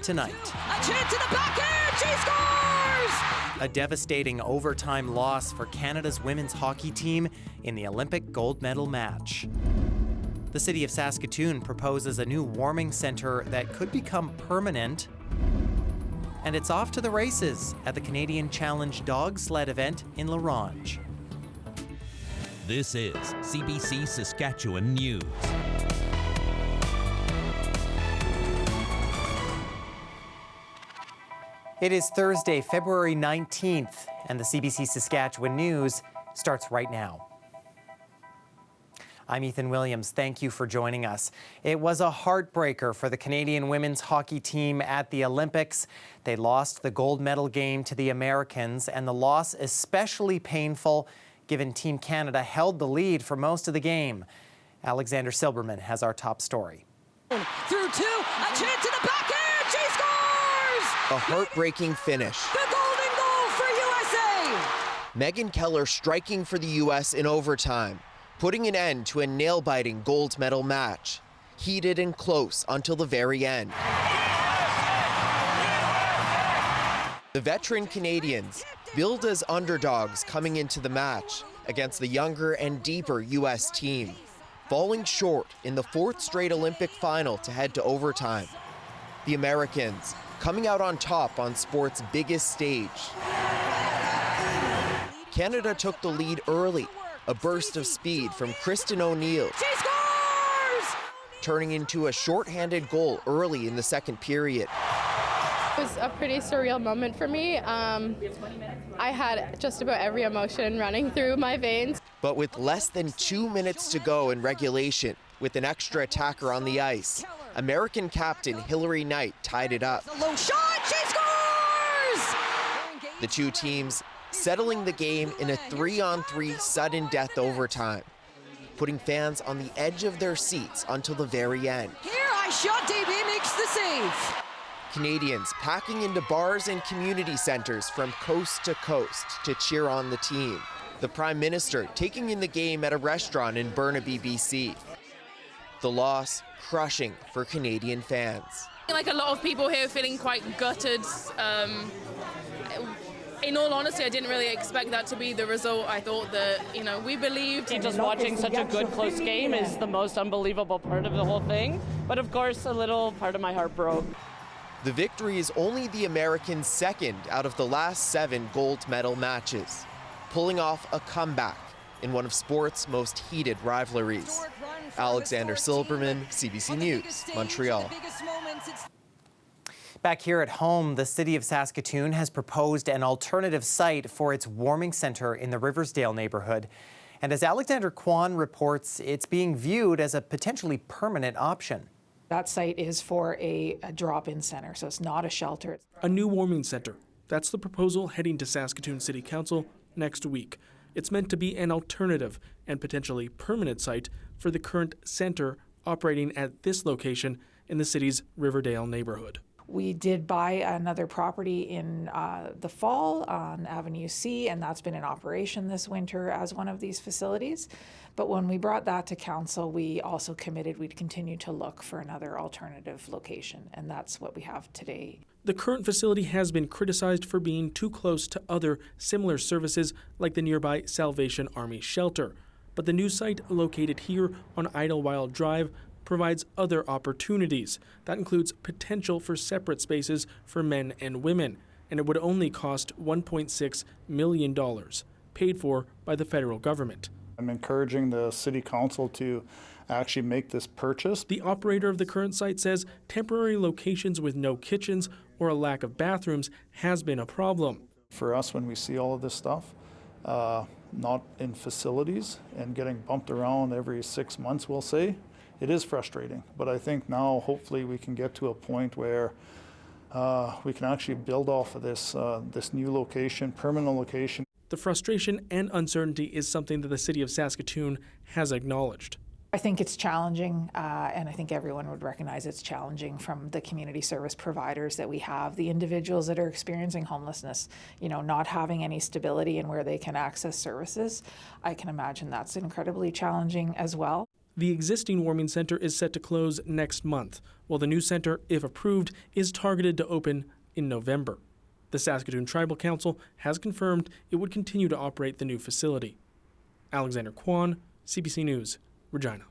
tonight. A chance in the backhand, she scores! A devastating overtime loss for Canada's women's hockey team in the Olympic gold medal match. The city of Saskatoon proposes a new warming center that could become permanent. And it's off to the races at the Canadian Challenge dog sled event in La Ronge. This is CBC Saskatchewan News. It is Thursday, February 19th, and the CBC Saskatchewan News starts right now. I'm Ethan Williams. Thank you for joining us. It was a heartbreaker for the Canadian women's hockey team at the Olympics. They lost the gold medal game to the Americans, and the loss especially painful given Team Canada held the lead for most of the game. Alexander Silberman has our top story. Through two, a chance in the backhand, she scores! A heartbreaking finish. The golden goal for USA! Megan Keller striking for the U.S. in overtime, putting an end to a nail-biting gold medal match. Heated and close until the very end. The veteran Canadians billed as underdogs coming into the match against the younger and deeper U.S. team, falling short in the fourth straight Olympic final to head to overtime. The Americans coming out on top on sport's biggest stage. Canada took the lead early, a burst of speed from Kristen O'Neill, She scores! turning into a shorthanded goal early in the second period. It was a pretty surreal moment for me. I had just about every emotion running through my veins. But with less than 2 minutes to go in regulation, with an extra attacker on the ice, American captain Hillary Knight tied it up. The low shot, she scores! The two teams settling the game in a 3-on-3 sudden death overtime, putting fans on the edge of their seats until the very end. Here, I shot, DB makes the save. Canadians packing into bars and community centers from coast to coast to cheer on the team. The Prime Minister taking in the game at a restaurant in Burnaby, BC. The loss crushing for Canadian fans. Like a lot of people here feeling quite gutted. In all honesty, I didn't really expect that to be the result. I thought that, we believed. Just watching such a good close game is the most unbelievable part of the whole thing. But of course, a little part of my heart broke. The victory is only the Americans' second out of the last 7 gold medal matches, pulling off a comeback in one of sport's most heated rivalries. Alexander Silberman, CBC News, Montreal. Back here at home, the city of Saskatoon has proposed an alternative site for its warming center in the Riversdale neighborhood. And as Alexander Kwan reports, it's being viewed as a potentially permanent option. That site is for a drop-in center, so it's not a shelter. A new warming center. That's the proposal heading to Saskatoon City Council next week. It's meant to be an alternative and potentially permanent site for the current center operating at this location in the city's Riverdale neighborhood. We did buy another property in the fall on Avenue C, and that's been in operation this winter as one of these facilities. But when we brought that to council, we also committed we'd continue to look for another alternative location, and that's what we have today. The current facility has been criticized for being too close to other similar services like the nearby Salvation Army shelter. But the new site located here on Idlewild Drive provides other opportunities. That includes potential for separate spaces for men and women, and it would only cost $1.6 million, paid for by the federal government. I'm encouraging the City Council to actually make this purchase. The operator of the current site says temporary locations with no kitchens or a lack of bathrooms has been a problem. For us, when we see all of this stuff, not in facilities and getting bumped around every 6 months, we'll say, it is frustrating. But I think now hopefully we can get to a point where we can actually build off of this new location, permanent location. The frustration and uncertainty is something that the city of Saskatoon has acknowledged. I think it's challenging, and I think everyone would recognize it's challenging from the community service providers that we have, the individuals that are experiencing homelessness, not having any stability in where they can access services. I can imagine that's incredibly challenging as well. The existing warming center is set to close next month, while the new center, if approved, is targeted to open in November. The Saskatoon Tribal Council has confirmed it would continue to operate the new facility. Alexander Kwan, CBC News, Regina.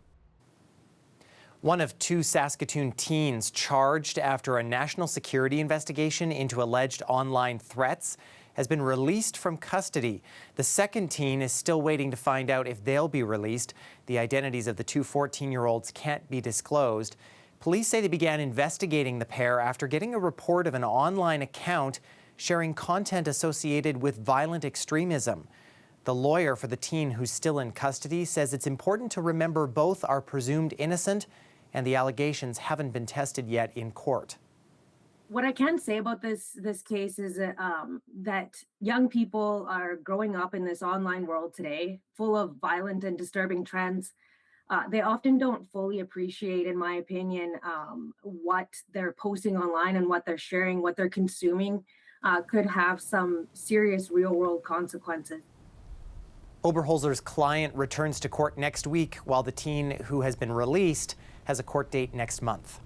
One of 2 Saskatoon teens charged after a national security investigation into alleged online threats has been released from custody. The second teen is still waiting to find out if they'll be released. The identities of the 2 14-year-olds can't be disclosed. Police say they began investigating the pair after getting a report of an online account sharing content associated with violent extremism. The lawyer for the teen who's still in custody says it's important to remember both are presumed innocent and the allegations haven't been tested yet in court. What I can say about this case is that young people are growing up in this online world today, full of violent and disturbing trends. They often don't fully appreciate, in my opinion, what they're posting online and what they're sharing, what they're consuming could have some serious real-world consequences. Oberholzer's client returns to court next week, while the teen who has been released has a court date next month.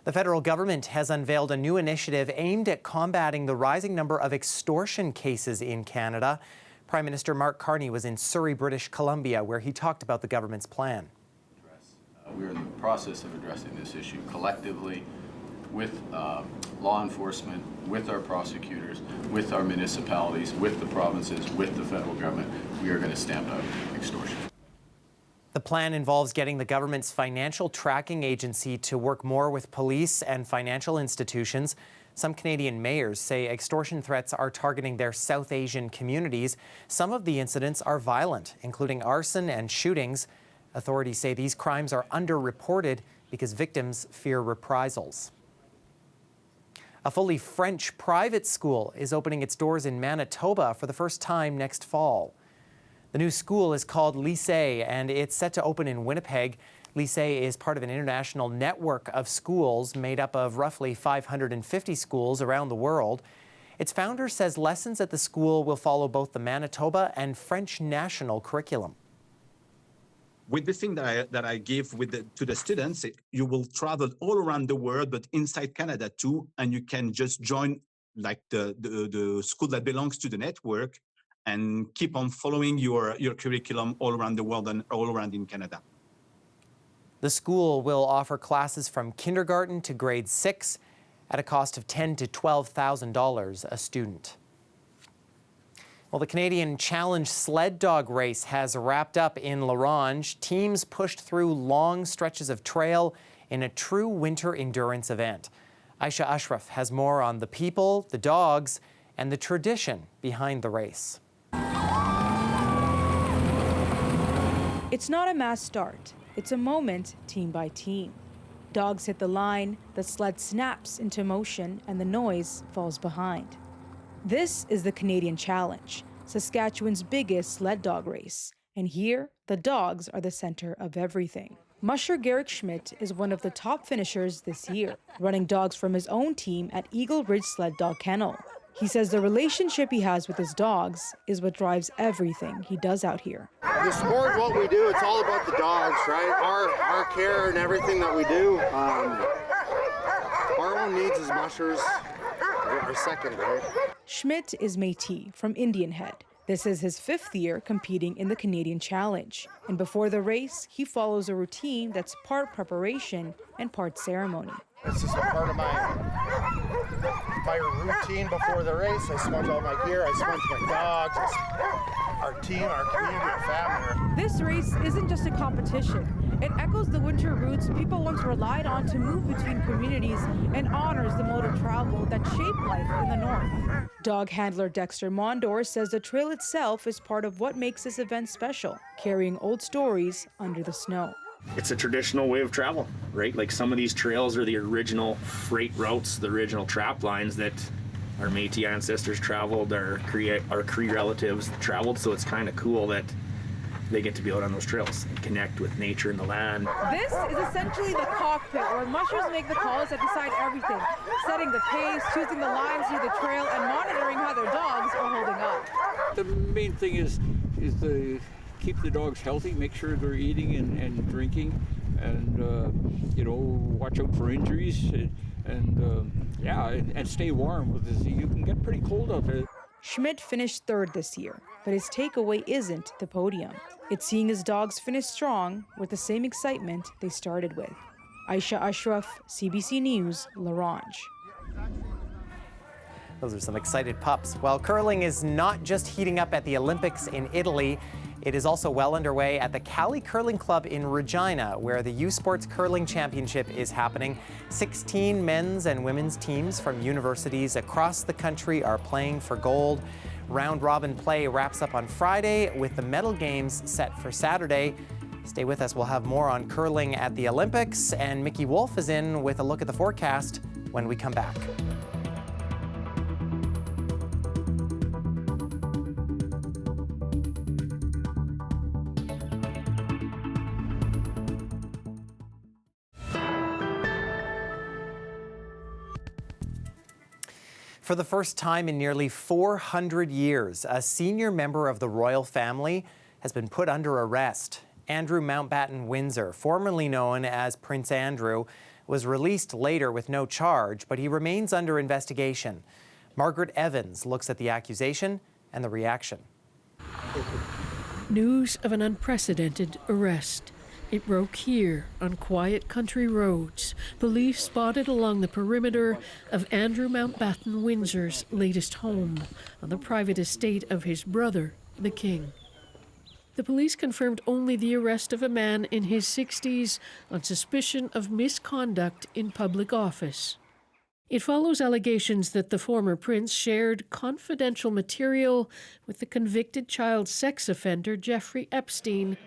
The federal government has unveiled a new initiative aimed at combating the rising number of extortion cases in Canada. Prime Minister Mark Carney was in Surrey, British Columbia, where he talked about the government's plan. We're in the process of addressing this issue collectively with law enforcement, with our prosecutors, with our municipalities, with the provinces, with the federal government. We are going to stamp out extortion. The plan involves getting the government's financial tracking agency to work more with police and financial institutions. Some Canadian mayors say extortion threats are targeting their South Asian communities. Some of the incidents are violent, including arson and shootings. Authorities say these crimes are underreported because victims fear reprisals. A fully French private school is opening its doors in Manitoba for the first time next fall. The new school is called Lycée, and it's set to open in Winnipeg. Lycée is part of an international network of schools made up of roughly 550 schools around the world. Its founder says lessons at the school will follow both the Manitoba and French national curriculum. With the thing that I give to the students, you will travel all around the world, but inside Canada too, and you can just join like the school that belongs to the network and keep on following your curriculum all around the world and all around in Canada. The school will offer classes from kindergarten to grade 6 at a cost of $10,000 to $12,000 a student. Well, the Canadian Challenge sled dog race has wrapped up in La Ronge. Teams pushed through long stretches of trail in a true winter endurance event. Aisha Ashraf has more on the people, the dogs, and the tradition behind the race. It's not a mass start. It's a moment, team by team. Dogs hit the line, the sled snaps into motion, and the noise falls behind. This is the Canadian Challenge, Saskatchewan's biggest sled dog race. And here, the dogs are the center of everything. Musher Garrick Schmidt is one of the top finishers this year, running dogs from his own team at Eagle Ridge Sled Dog Kennel. He says the relationship he has with his dogs is what drives everything he does out here. The sport, what we do, it's all about the dogs, right? Our care and everything that we do. Our own needs as mushers are second, right? Schmidt is Métis from Indian Head. This is his 5th year competing in the Canadian Challenge. And before the race, he follows a routine that's part preparation and part ceremony. It's just a part of my routine before the race. I smudge all my gear, I smudge my dogs, our team, our community, our family. This race isn't just a competition. It echoes the winter routes people once relied on to move between communities and honors the mode of travel that shaped life in the north. Dog handler Dexter Mondor says the trail itself is part of what makes this event special, carrying old stories under the snow. It's a traditional way of travel, right? Like some of these trails are the original freight routes, the original trap lines that our Métis ancestors traveled, our Cree relatives traveled, so it's kind of cool that they get to be out on those trails and connect with nature and the land. This is essentially the cockpit where mushers make the calls that decide everything, setting the pace, choosing the lines through the trail, and monitoring how their dogs are holding up. The main thing is the keep the dogs healthy, make sure they're eating and drinking, and you know, watch out for injuries, and stay warm. Because you can get pretty cold out there. Schmidt finished third this year, but his takeaway isn't the podium. It's seeing his dogs finish strong with the same excitement they started with. Aisha Ashraf, CBC News, Larange. Those are some excited pups. Well, curling is not just heating up at the Olympics in Italy. It is also well underway at the Cali Curling Club in Regina, where the USports Curling Championship is happening. 16 men's and women's teams from universities across the country are playing for gold. Round-robin play wraps up on Friday with the medal games set for Saturday. Stay with us. We'll have more on curling at the Olympics, and Mickey Wolf is in with a look at the forecast when we come back. For the first time in nearly 400 years, a senior member of the royal family has been put under arrest. Andrew Mountbatten Windsor, formerly known as Prince Andrew, was released later with no charge, but he remains under investigation. Margaret Evans looks at the accusation and the reaction. News of an unprecedented arrest. It broke here on quiet country roads. Police spotted along the perimeter of Andrew Mountbatten Windsor's latest home on the private estate of his brother, the King. The police confirmed only the arrest of a man in his 60s on suspicion of misconduct in public office. It follows allegations that the former prince shared confidential material with the convicted child sex offender Jeffrey Epstein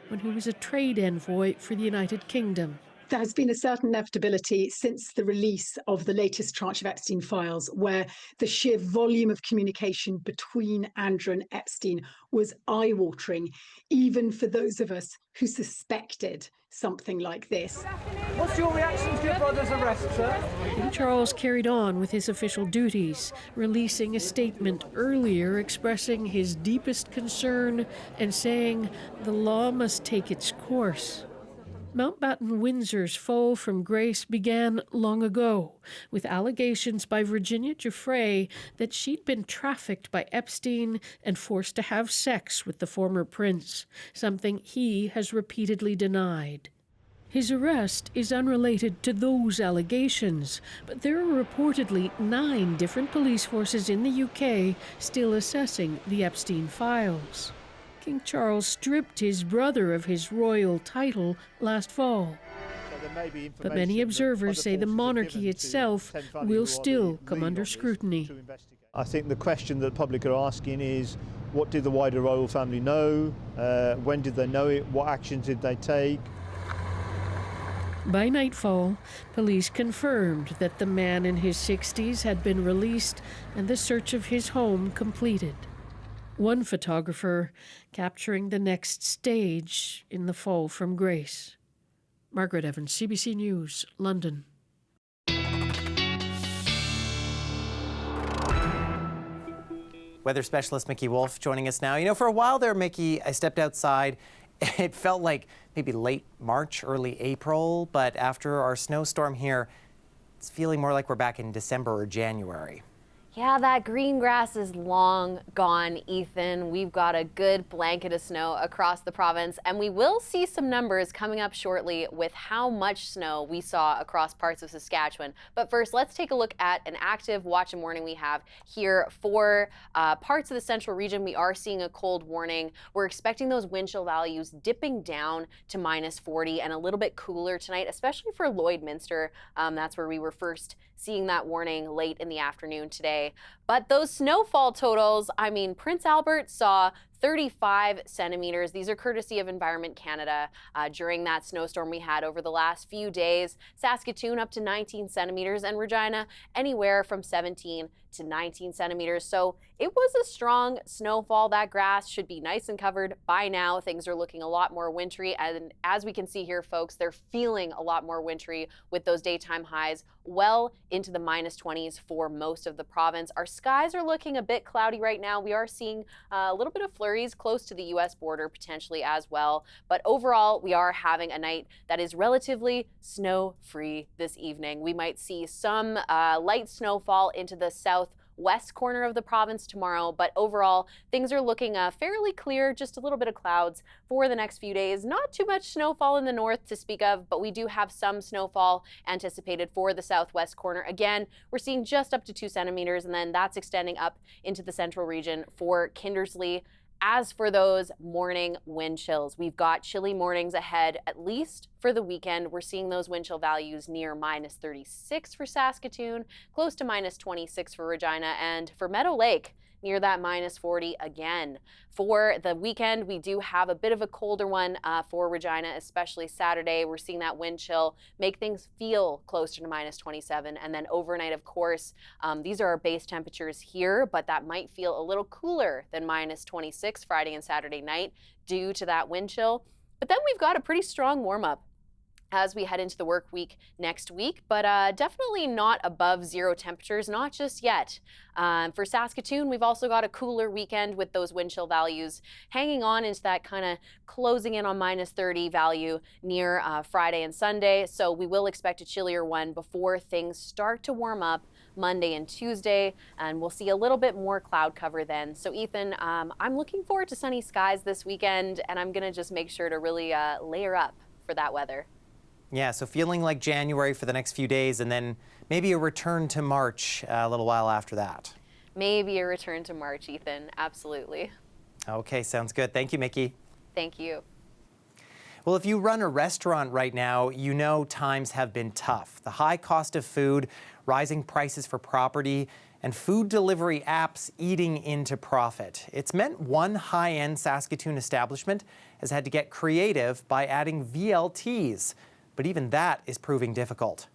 when he was a trade envoy for the United Kingdom. There has been a certain inevitability since the release of the latest tranche of Epstein files, where the sheer volume of communication between Andrew and Epstein was eye-watering, even for those of us who suspected something like this. What's your reaction to your brother's arrest, sir? King Charles carried on with his official duties, releasing a statement earlier expressing his deepest concern and saying the law must take its course. Mountbatten Windsor's fall from grace began long ago, with allegations by Virginia Giuffre that she'd been trafficked by Epstein and forced to have sex with the former prince, something he has repeatedly denied. His arrest is unrelated to those allegations, but there are reportedly 9 different police forces in the UK still assessing the Epstein files. King Charles stripped his brother of his royal title last fall. But many observers say the monarchy itself will still come under scrutiny. I think the question that the public are asking is, what did the wider royal family know? When did they know it? What actions did they take? By nightfall, police confirmed that the man in his 60s had been released and the search of his home completed. One photographer capturing the next stage in the fall from grace. Margaret Evans, CBC News, London. Weather specialist Mickey Wolf joining us now. You know, for a while there, Mickey, I stepped outside. It felt like maybe late March, early April, but after our snowstorm here, it's feeling more like we're back in December or January. Yeah, that green grass is long gone, Ethan. We've got a good blanket of snow across the province, and we will see some numbers coming up shortly with how much snow we saw across parts of Saskatchewan. But first, let's take a look at an active watch and warning we have here for parts of the central region. We are seeing a cold warning. We're expecting those wind chill values dipping down to -40 and a little bit cooler tonight, especially for Lloydminster. That's where we were first seeing that warning late in the afternoon today. But those snowfall totals, I mean, Prince Albert saw 35 centimeters. These are courtesy of Environment Canada during that snowstorm we had over the last few days. Saskatoon up to 19 centimeters and Regina anywhere from 17 to 19 centimeters. So it was a strong snowfall. That grass should be nice and covered by now. Things are looking a lot more wintry, and as we can see here, folks, they're feeling a lot more wintry with those daytime highs well into the -20s for most of the province. Our skies are looking a bit cloudy right now. We are seeing a little bit of flurries close to the U.S. border potentially as well, but overall, we are having a night that is relatively snow-free this evening. We might see some light snowfall into the southwest corner of the province tomorrow, but overall, things are looking fairly clear, just a little bit of clouds for the next few days. Not too much snowfall in the north to speak of, but we do have some snowfall anticipated for the southwest corner. Again, we're seeing just up to 2 centimeters, and then that's extending up into the central region for Kindersley. As for those morning wind chills, we've got chilly mornings ahead, at least for the weekend. We're seeing those wind chill values near -36 for Saskatoon, close to -26 for Regina, and for Meadow Lake, near that -40 again. For the weekend, we do have a bit of a colder one for Regina, especially Saturday. We're seeing that wind chill make things feel closer to -27. And then overnight, of course, these are our base temperatures here, but that might feel a little cooler than -26 Friday and Saturday night due to that wind chill. But then we've got a pretty strong warm up as we head into the work week next week, but definitely not above 0 temperatures, not just yet. For Saskatoon, we've also got a cooler weekend with those wind chill values hanging on into that kind of closing in on -30 value near Friday and Sunday. So we will expect a chillier one before things start to warm up Monday and Tuesday, and we'll see a little bit more cloud cover then. So Ethan, I'm looking forward to sunny skies this weekend, and I'm gonna just make sure to really layer up for that weather. Yeah, so feeling like January for the next few days, and then maybe a return to March a little while after that. Maybe a return to March, Ethan. Absolutely. Okay, sounds good. Thank you, Mickey. Thank you. Well, if you run a restaurant right now, you know times have been tough. The high cost of food, rising prices for property, and food delivery apps eating into profit. It's meant one high-end Saskatoon establishment has had to get creative by adding VLTs. But even that is proving difficult.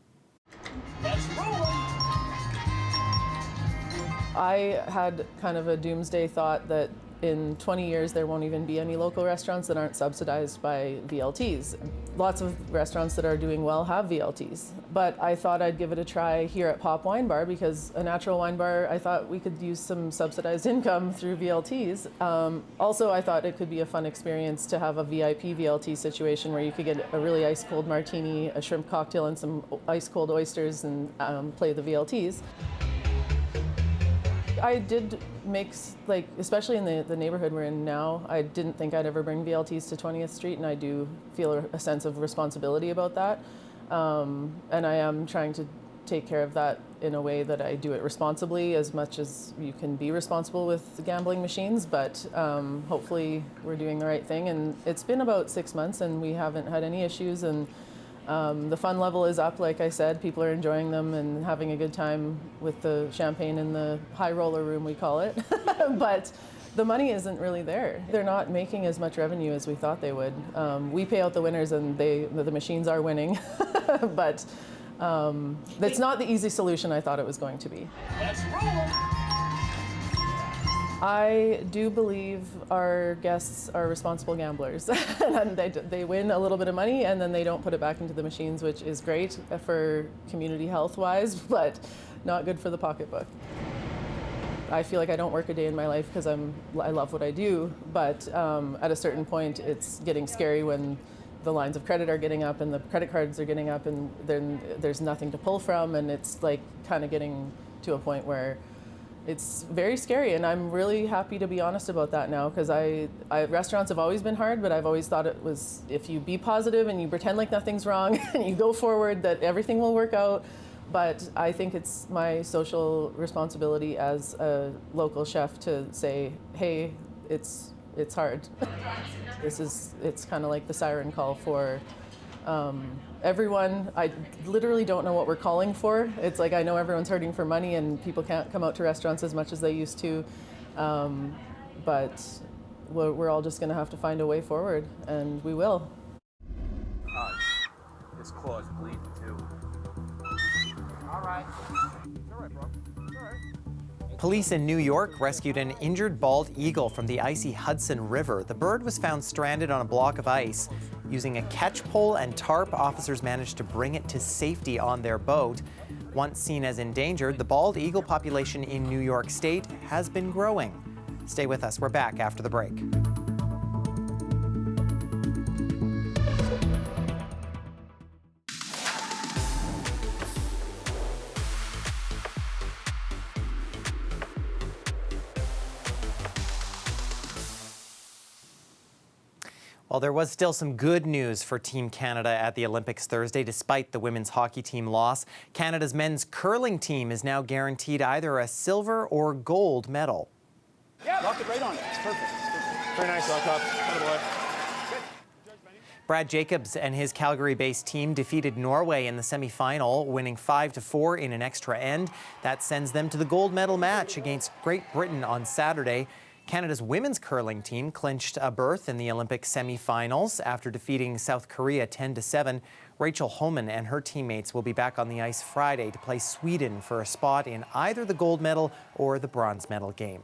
I had kind of a doomsday thought that in 20 years there won't even be any local restaurants that aren't subsidized by VLTs. Lots of restaurants that are doing well have VLTs, but I thought I'd give it a try here at Pop Wine Bar, because a natural wine bar, I thought we could use some subsidized income through VLTs. Also, I thought it could be a fun experience to have a VIP VLT situation where you could get a really ice cold martini, a shrimp cocktail, and some ice cold oysters and play the VLTs. I did mix, like, especially in the neighborhood we're in now, I didn't think I'd ever bring VLTs to 20th Street, and I do feel a sense of responsibility about that. And I am trying to take care of that in a way that I do it responsibly, as much as you can be responsible with gambling machines, but hopefully we're doing the right thing. And it's been about 6 months and we haven't had any issues, and the fun level is up, like I said. People are enjoying them and having a good time with the champagne in the high roller room, we call it. But the money isn't really there. They're not making as much revenue as we thought they would. We pay out the winners and the machines are winning. But it's not the easy solution I thought it was going to be. I do believe our guests are responsible gamblers. And they win a little bit of money and then they don't put it back into the machines, which is great for community health-wise, but not good for the pocketbook. I feel like I don't work a day in my life because I love what I do, but at a certain point it's getting scary when the lines of credit are getting up and the credit cards are getting up, and then there's nothing to pull from, and it's like kind of getting to a point where it's very scary. And I'm really happy to be honest about that now, because restaurants have always been hard, but I've always thought it was, if you be positive and you pretend like nothing's wrong and you go forward, that everything will work out. But I think it's my social responsibility as a local chef to say, hey, it's hard. It's kind of like the siren call for everyone. I literally don't know what we're calling for. It's like, I know everyone's hurting for money and people can't come out to restaurants as much as they used to, but we're all just gonna have to find a way forward, and we will. His claw's bleeding too. All right. It's all right, bro. It's all right. Police in New York rescued an injured bald eagle from the icy Hudson River. The bird was found stranded on a block of ice. Using a catch pole and tarp, officers managed to bring it to safety on their boat. Once seen as endangered, the bald eagle population in New York State has been growing. Stay with us. We're back after the break. Well, there was still some good news for Team Canada at the Olympics Thursday, despite the women's hockey team loss. Canada's men's curling team is now guaranteed either a silver or gold medal. Yeah, lock it right on it. It's perfect. Very nice, Lock. Brad Jacobs and his Calgary-based team defeated Norway in the semi-final, winning 5-4 in an extra end. That sends them to the gold medal match against Great Britain on Saturday. Canada's women's curling team clinched a berth in the Olympic semi-finals after defeating South Korea 10-7. Rachel Homan and her teammates will be back on the ice Friday to play Sweden for a spot in either the gold medal or the bronze medal game.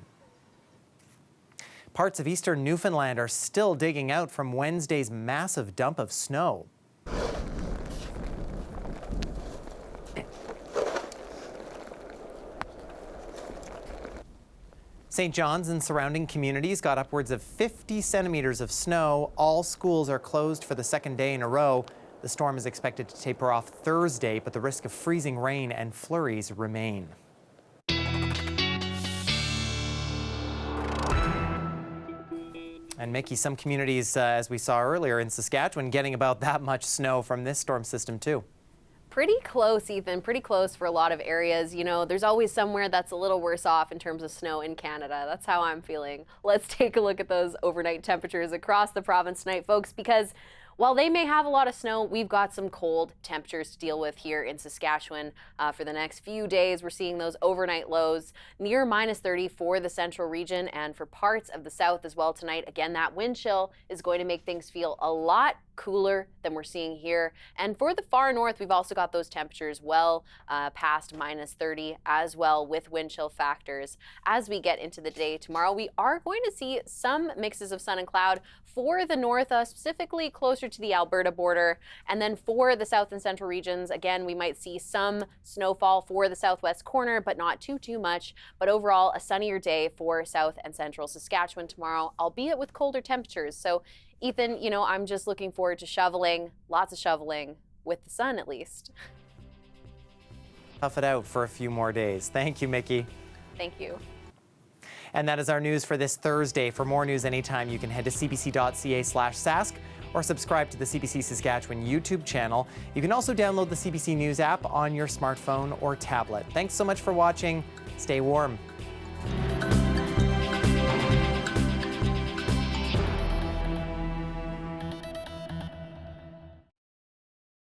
Parts of eastern Newfoundland are still digging out from Wednesday's massive dump of snow. St. John's and surrounding communities got upwards of 50 centimeters of snow. All schools are closed for the second day in a row. The storm is expected to taper off Thursday, but the risk of freezing rain and flurries remain. And Mickey, some communities, as we saw earlier in Saskatchewan, getting about that much snow from this storm system too. Pretty close, Ethan, pretty close for a lot of areas. You know, there's always somewhere that's a little worse off in terms of snow in Canada. That's how I'm feeling. Let's take a look at those overnight temperatures across the province tonight, folks, because while they may have a lot of snow, we've got some cold temperatures to deal with here in Saskatchewan for the next few days. We're seeing those overnight lows near -30 for the central region and for parts of the south as well tonight. Again, that wind chill is going to make things feel a lot cooler than we're seeing here. And for the far north, we've also got those temperatures well past -30 as well with wind chill factors. As we get into the day tomorrow, we are going to see some mixes of sun and cloud for the north, specifically closer to the Alberta border. And then for the south and central regions, again, we might see some snowfall for the southwest corner, but not too much. But overall, a sunnier day for south and central Saskatchewan tomorrow, albeit with colder temperatures. So Ethan, you know, I'm just looking forward to shoveling, lots of shoveling, with the sun at least. Tough it out for a few more days. Thank you, Mickey. Thank you. And that is our news for this Thursday. For more news anytime, you can head to cbc.ca/sask or subscribe to the CBC Saskatchewan YouTube channel. You can also download the CBC News app on your smartphone or tablet. Thanks so much for watching. Stay warm.